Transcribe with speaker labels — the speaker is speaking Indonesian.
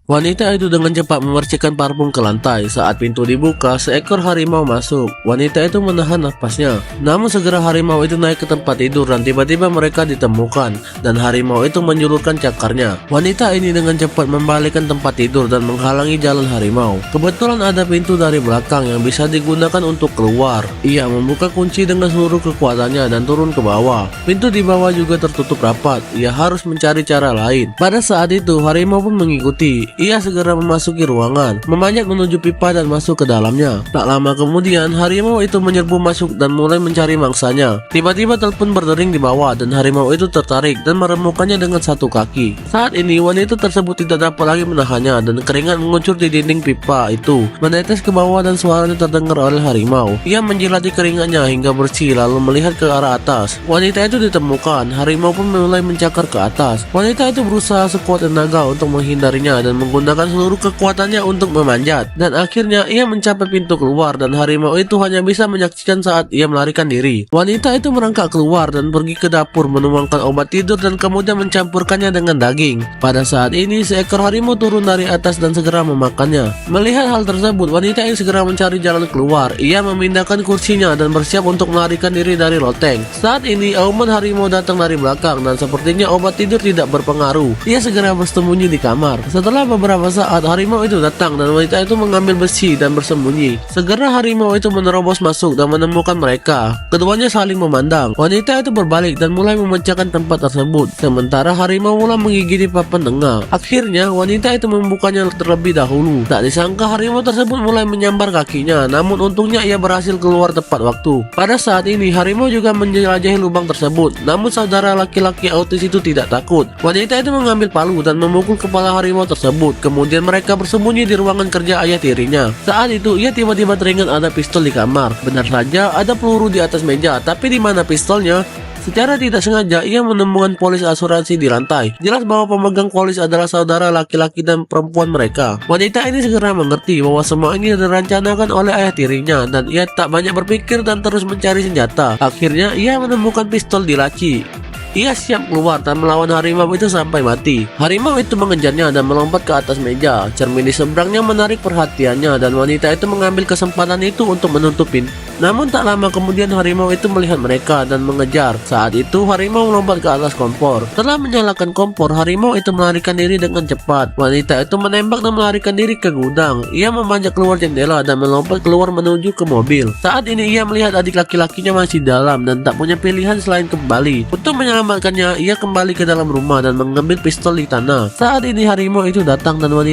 Speaker 1: Wanita itu dengan cepat memercikkan parfum ke lantai. Saat pintu dibuka, seekor harimau masuk. Wanita itu menahan napasnya. Namun segera harimau itu naik ke tempat tidur dan tiba-tiba mereka ditemukan. Dan harimau itu menjulurkan cakarnya. Wanita ini dengan cepat membalikkan tempat tidur dan menghalangi jalan harimau. Kebetulan ada pintu dari belakang yang bisa digunakan untuk keluar. Ia membuka kunci dengan seluruh kekuatannya dan turun ke bawah. Pintu di bawah juga tertutup rapat. Ia harus mencari cara lain. Pada saat itu harimau pun mengikuti. Ia segera memasuki ruangan, memanjat menuju pipa dan masuk ke dalamnya. Tak lama kemudian harimau itu menyerbu masuk dan mulai mencari mangsanya. Tiba-tiba telepon berdering di bawah dan harimau itu tertarik dan meremukkannya dengan satu kaki. Saat ini wanita tersebut tidak dapat lagi menahannya dan keringat mengucur di dinding pipa itu menetes ke bawah dan suaranya terdengar oleh harimau. Ia menjilati keringatnya hingga bersih lalu melihat ke arah atas. Wanita itu ditemukan. Harimau pun mulai mencakar ke atas. Wanita itu berusaha sekuat tenaga untuk menghindarinya dan menggunakan seluruh kekuatannya untuk memanjat. Dan akhirnya ia mencapai pintu keluar dan harimau itu hanya bisa menyaksikan saat ia melarikan diri. Wanita itu merangkak keluar dan pergi ke dapur menuangkan obat tidur dan kemudian mencampurkannya dengan daging. Pada saat ini seekor harimau turun dari atas dan segera memakannya. Melihat hal tersebut, wanita ini segera mencari jalan keluar. Ia memindahkan kursinya dan bersiap untuk melarikan diri dari loteng. Saat ini auman harimau datang dari belakang dan sepertinya obat tidur tidak berpengaruh. Ia segera bersembunyi di kamar. Setelah beberapa saat harimau itu datang dan wanita itu mengambil besi dan bersembunyi. Segera harimau itu menerobos masuk dan menemukan mereka. Keduanya saling memandang. Wanita itu berbalik dan mulai memecahkan tempat tersebut. Sementara harimau mulai menggigiti papan tengah. Akhirnya wanita itu membukanya terlebih dahulu. Tak disangka harimau tersebut mulai menyambar kakinya. Namun untungnya ia berhasil keluar tepat waktu. Pada saat ini harimau juga menjelajahi lubang tersebut. Namun saudara laki-laki autis itu tidak takut. Wanita itu mengambil palu dan memukul kepala harimau tersebut. Kemudian mereka bersembunyi di ruangan kerja ayah tirinya. Saat itu ia tiba-tiba teringat ada pistol di kamar. Benar saja ada peluru di atas meja, tapi di mana pistolnya? Secara tidak sengaja ia menemukan polis asuransi di lantai. Jelas bahwa pemegang polis adalah saudara laki-laki dan perempuan mereka. Wanita ini segera mengerti bahwa semua ini direncanakan oleh ayah tirinya dan ia tak banyak berpikir dan terus mencari senjata. Akhirnya ia menemukan pistol di laci. Ia siap keluar dan melawan harimau itu sampai mati. Harimau itu mengejarnya dan melompat ke atas meja. Cermin di seberangnya menarik perhatiannya dan wanita itu mengambil kesempatan itu untuk menutup pintu. Namun tak lama kemudian harimau itu melihat mereka dan mengejar. Saat itu harimau melompat ke atas kompor. Setelah menyalakan kompor, harimau itu melarikan diri dengan cepat. Wanita itu menembak dan melarikan diri ke gudang. Ia memanjat keluar jendela dan melompat keluar menuju ke mobil. Saat ini ia melihat adik laki-lakinya masih dalam dan tak punya pilihan selain kembali. Untuk menyelamatkannya, ia kembali ke dalam rumah dan mengambil pistol di tanah. Saat ini harimau itu datang dan wanita